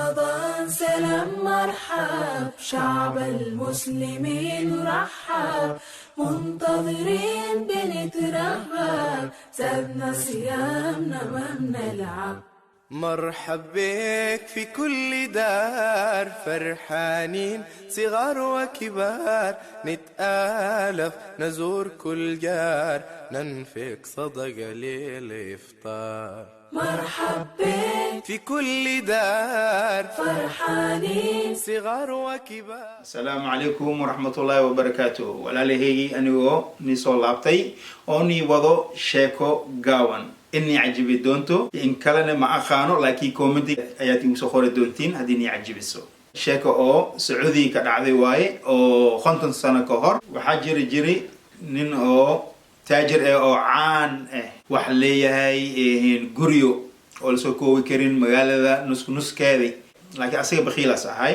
رمضان سلام مرحب، شعب المسلمين رحب، منتظرين بنترهب، زادنا صيامنا ما بنلعب. مرحب بك في كل دار، فرحانين صغار وكبار، نتآلف نزور كل جار، ننفق صدقة للإفطار. مرحب بك في كل دار، فرحانين صغار وكبار. السلام عليكم ورحمة الله وبركاته. walaalahaygi anigoo nii soo laabtay oo nii wado sheeko gaawan inii cajibi doonto in kalena ma aqaano laakiin comment ayaad igu soo qori doontiin haddii nii cajibiso. sheeko oo Sacuudi ka dhacday waaye oo 50 sano ka hor. waxaa jiri nin oo taajir oo caan wax leeyahay guryo oo la soo koobi karin magaalada nuskeeda, laakiin asaga bakhiilas ahay.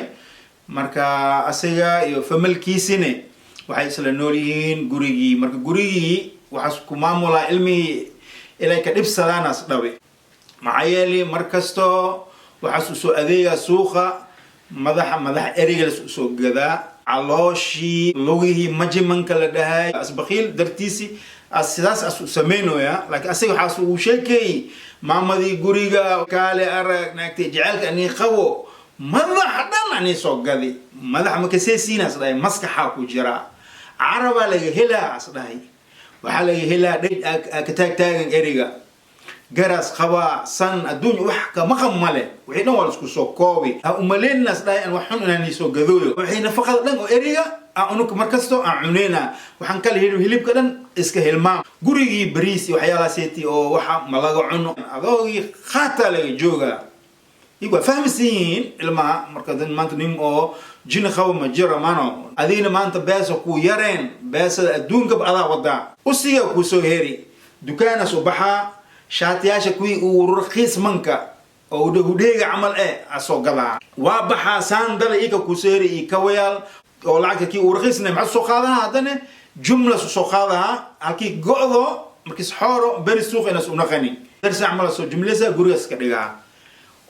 marka asaga iyo familkiisina waxay isla nool yihiin gurigii. marka gurigii waxa ku maamula ilmi ilaa ka dhibsadaan as dhawe maxaa yeelay markasto waxa soo adeega suuqa madax eriga la soo gadaa calooshi lugihi majimanka la dhahay as bakhiil dartiisi sidaas as sameynooya. laakiin asaga waxa uu sheekay maamadii guriga kaale arag naagtay jaceelka ani qabo madax dhan ani soo gadi madax ma ka seesiinaas dhahay maskaxa ku jira caraba laga helaa as dhahay waxa laga helaa ka taagan eriga garas qaba san adduun wax ka maqamale wixii dhan waa isku soo koobi ha umaleenas dhahay an waxun inaan soo gadooyo wixii nafaqada dhan oo eriga aanu markasto aan cuneyna waxaan kala hilibka dhan iska hilmaam gurigii bariis iyo waxyaalaha seeti oo waxa malaga cuno adoogi khata laga jooga igu fahmisiin ilmaha marka maanta nin oo jin qaw ma jira mano adiina maanta beesa ku yareen beesa adduunka baada wada usiga ku soo heri dukaana subaxa shaatiyaasha kuwi uu raqiis manka oo hudheega camal asoo gadaa waa baxa saandala ika ku soo heri ka wayal oo lacagta ki uu raqiisna ma soo qaadaha hadana jumla soo qaadaha halkii go'do markii xooro bari suuqina soo naqani darsa camal soo jumlasa guriga iska dhigaa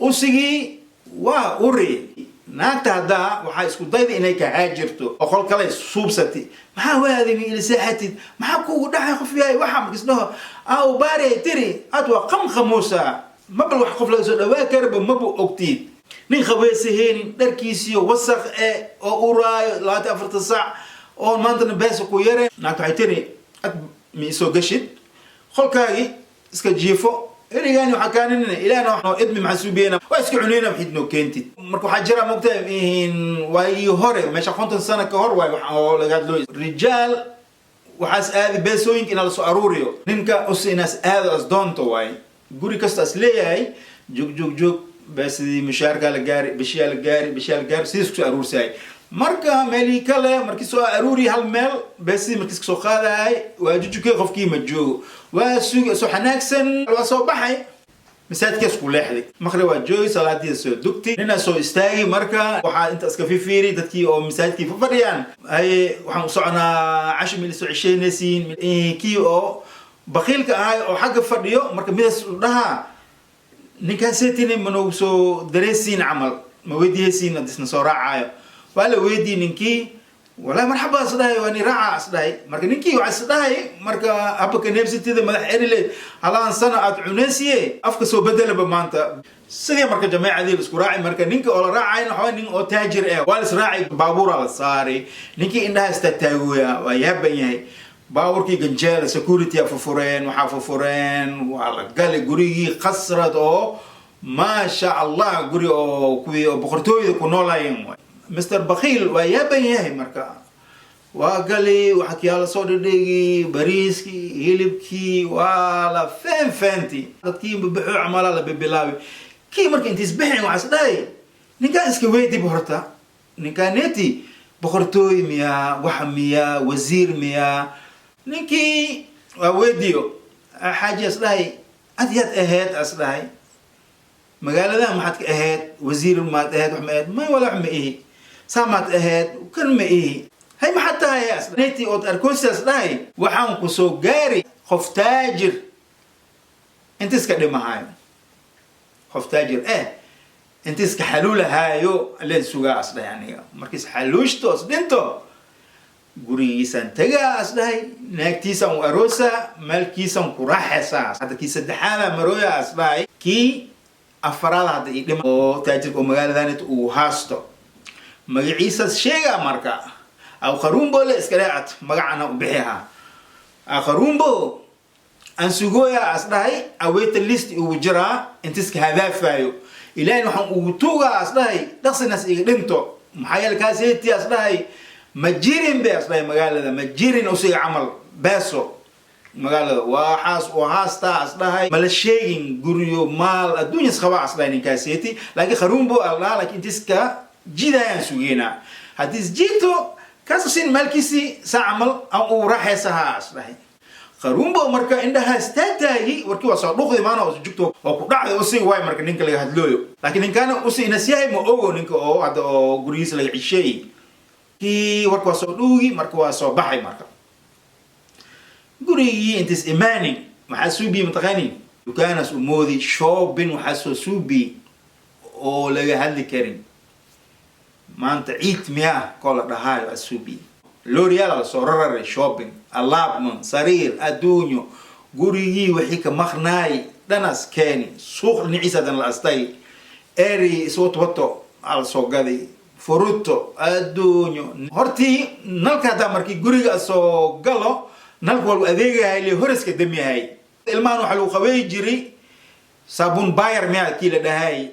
usigi waa uri naagta hadda waxa isku dayday inay ka haajirto oo qol kale suubsati maxaa waadini ila saaxatid maxaa ku dhaxay qof yahay waxa markisnaho aw baari tiri atwa khamusa mabal wax qof la soo dhawaa karba mabu ogtid nin khaweesaheen dharkiisiyo wasakh oo uraayo 24 saac oo maanta beesa ku yareen naagta ay tiri ad mi soo gashid qolkaagi iska jiifo erigani waxa kaanina ilaana waxno idmi maxsuubiina waa iska cuneyna xidno keentid marka waxa jira moogtaa in way hore meesha 50 sano ka hor way waxa laga hadlo rijaal waxaas aadi beesooyinka in la soo aruuriyo ninka usinas aad as doonto way guri kasta as leeyahay jog beesidii mushaarka la gaari bishaal gaari sidii soo aruursay marka meeli kale markii soo aruuri hal meel beesidii markii soo qaaday waa jujukay qofkii ma joogo waa suuq soo xanaagsan waa soo baxay masaajidka isku leexday maqrib waa jooy salaadii soo dugtay nina soo istaagay marka waxa inta iska fiiri dadkii oo masaajidkii fadhiyaan ay waxaan u soconaa 10 mil soo cisheynaysiin kii oo bakhiilka ahay oo xagga fadhiyo marka midas dhaha ninka seetini manoo soo dareesiin camal ma weydiiyeen dadna soo raacayo wala weydii ninkii wala marxaba asdahay wani raaca asdahay marka ninkii waxa asdahay marka abka neebsitida madax erile halaan sana aad cunaysiye afka soo bedelaba maanta sidii marka jamaacadii isku raaci marka ninka oo la raacay waxa nin oo taajir wala israaci baabuura la saari ninkii indhaha istaagooya waa yaaban yahay baaburkii ganjeela security afureen waxa fureen wala gal gurigii qasrad oo ma sha Allah guri oo kuwi boqortooyada ku noolaayeen Mr. Bakhil waa yaaban yahay marka waa gali waxa kiyaala soo dhigay bariiski hilibki wala fenti dadkii bixu amala la bibilaabi kii marka intiis bixin waxa isdhay ninka iska weydii horta ninka neti boqortooy miya waxa miya wasiir miya ninkii waa weydiyo xaaji isdhay adiyad ahayd asdhay magaalada maxad ka ahayd wasiir ma ahayd wax ma ahayd ma wala wax ma ihi سامت أهد وكل ما إيه هاي ما حتى هي أصلا نيتي أو أركوسياس داي وحن كسو جاري خف تاجر أنت سكدي معاي خف تاجر انت اسك حلولة هايو اللي سوغا أصلا يعني مركز حلوشتو أصدنتو قري سنتجا أصلا ناكتيسا وأروسا مالكيسا وكراحسا هذا كيس الدحالة مرويا أصلا كي أفراد هذا إقدام أو تاجر ومقال ذانت وهاستو مقعيسا شيء مركا أو خرومبو لإسكالات مقعنا وبيها خرومبو أنسوغويا أصلا أويت الليست وجرا انتسك هذا فايو إلى إنه وتوغا أصلا نفس الناس إقدمتو محايا الكاسيتي أصلا مجيرين بي أصلا مقال هذا مجيرين أسيق عمل باسو مقال هذا وحاستا أصلا ملشيين قريو مال الدنيا سخوا أصلا نكاسيتي لكن خرومبو الله لكن انتسك جيدا ينسوغينا هاتيس جيتو كاسوسين مالكيسي ساعمل أو راح يسها أصلا خرومبو مركا عندها استاتاهي وركي وصادوخ دي مانا وسجوكتو وكدعي أسي واي مركا نينك لغا هدلويو لكن إن كان أسي نسيهي مو أوغو نينك أو هذا قريس لغا عشي كي وركي وصادوغي مركا وصابحي مركا قريي انتس إيماني محاسوبي متغاني وكانس أمودي شوبين وحاسوبي أو لغا هدلي كريم ما أنت عيت مياه كولا دهايو أسوبي لوريال صورر شوبين اللابمن سرير أدونيو قريي وحيك مخناي دناس كاني سوق نعيسة دن الأستاي إيري صوت وطو على سوقادي فروتو أدونيو هرتي نلقى دامركي قريي أسوقالو نلقى والأذيقة هاي اللي هرسك دمي هاي المانو حلو خوي جري صابون باير مياه كيلة دهاي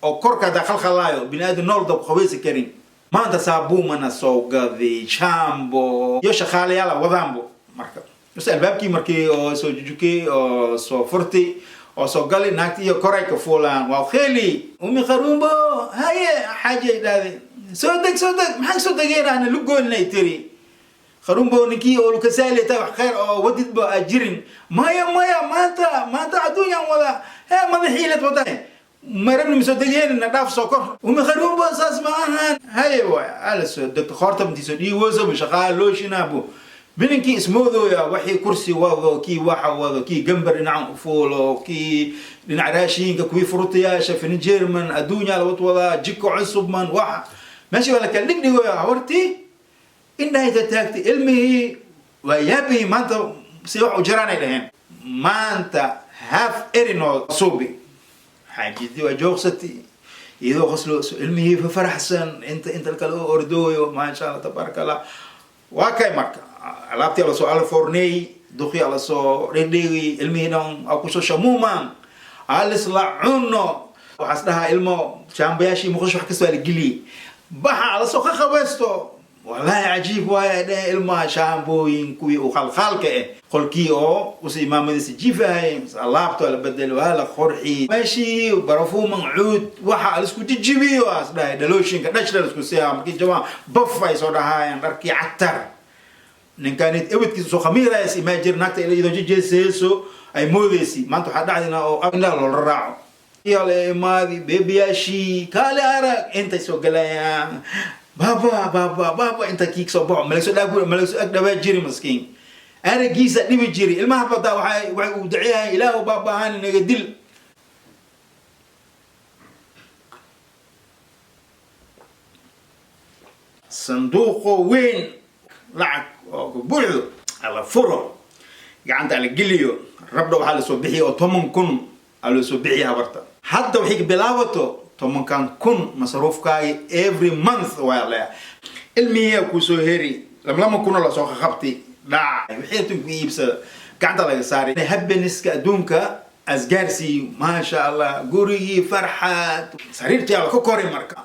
أو كوركا داخل خلايو بنادم نولد خويس كريم ما أنت صابون من السوقادي شامبو يوشا خالي يلا وضامبو مركب بس البابكي مركي أو سو جوجي أو سو فرتي أو سو قالي ناكتي يكوريك فلان وخيلي أمي خرومبو هاي حاجة هذه صدق ما حد صدق غير أنا لقون نيتري خرومبو نكي أو لكسالي تبع خير أو وديت بأجرين مايا ما أنت عدويا ولا ها ما ذحيلة وده مرمي مصدقين نداف سكر ومن خرومبو أساس معاهن هاي على صدق خارطة بتسودي وزو بشغال لوش نابو بينكي اسمه ذو يا وحي كرسي وضو كي واحد وضو كي جنبر نعم فولو كي لنعراشين كوي فروتيا شاف جيرمن الدنيا لو توضا جيكو عصب من واحد ماشي ولا كلمني دي يا عورتي إنها تتاكتي علمي ويابي ما أنت سيوح وجراني لهم ما أنت هاف إرينو صوبي حاجة دي وجوغستي إذا غسلوا علمي ففرح سن أنت الكلو أردويو ما شاء الله تبارك الله وكاي مركا لابتي على سؤال فورني دخي على سو ردي علمي نون أو كسو شموما على سلعونو وحسنها علمو شامبياشي مخش حكي سؤال جلي بحا على سو خبستو والله عجيب وايا ده علما شامبوين كوي وخلخال كأ خلكي أو وسي ما مدرس جيفاي لابتو على بدل وهلا خرحي ماشي برفو منعود وحا على سكوت الجبي واسده دلوشين كداش لسكو سيام كي جماعة بفاي صودا هاي نركي عتر إن كانت أود كيسو خميرة يسي ما جر نكتة إلى إذا جي سيسو أي موديسي ما أنتو حد عندنا أو أبنا للرعو يلا ماذي بيبياشي كالي أراك أنت سو قلايا بابا أنت كيك صباح ملكسو أقدر جيري مسكين أنا جيسة نبي جيري المحبة دا وحي ودعيها إله وبابا هاني نقدل صندوقه وين لعك بوعو على فرو قاعد على جليو ربنا وحال صبحي أو تمن كن على صبحي هبرتا حتى وحيك بلاوته تمن كان كن مصروف كاي every month ولا المية كوسوهري لما كنا لا سوق خبتي لا وحيتم بيبس قاعد على صاري نحب نسك دونك أزجارسي ما شاء الله قوري فرحات سريرتي على كوكوري مركا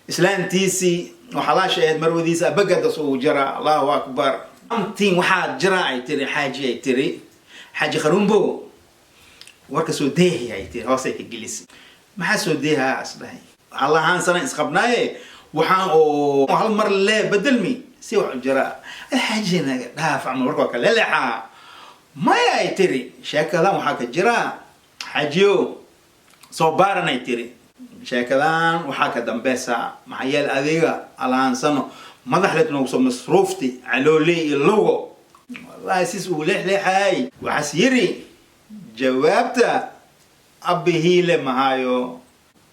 إسلام تيسي وحلاش أهد مروديس أبقى صو جرا الله أكبر أمتين واحد جرا تري حاجة تري حاجة خرومبو وركسو ديه تري هو سيك الجلس ما حسوا ديها أصلاً الله عن سنة إسقبناه وحان أو هالمر لا بدلمي سوى جرا الحاجة أنا دافع من ورقة لا لا ما يتري شكلها وحاك جرا حاجيو صبارنا يتري شكلان وحاك دمبسا معي الأذية على عن سنة ما دخلت نوصل مصروفتي على لي اللغة والله سيس ولح لحاي وحسيري جوابته أبي هيله معايو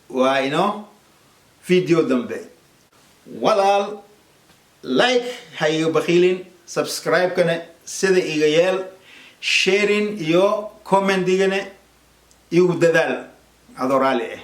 وإنه video dambe walaal like hayo bakhilin subscribe kana sida iga yeel sharing iyo comment digane igu dadaal adorale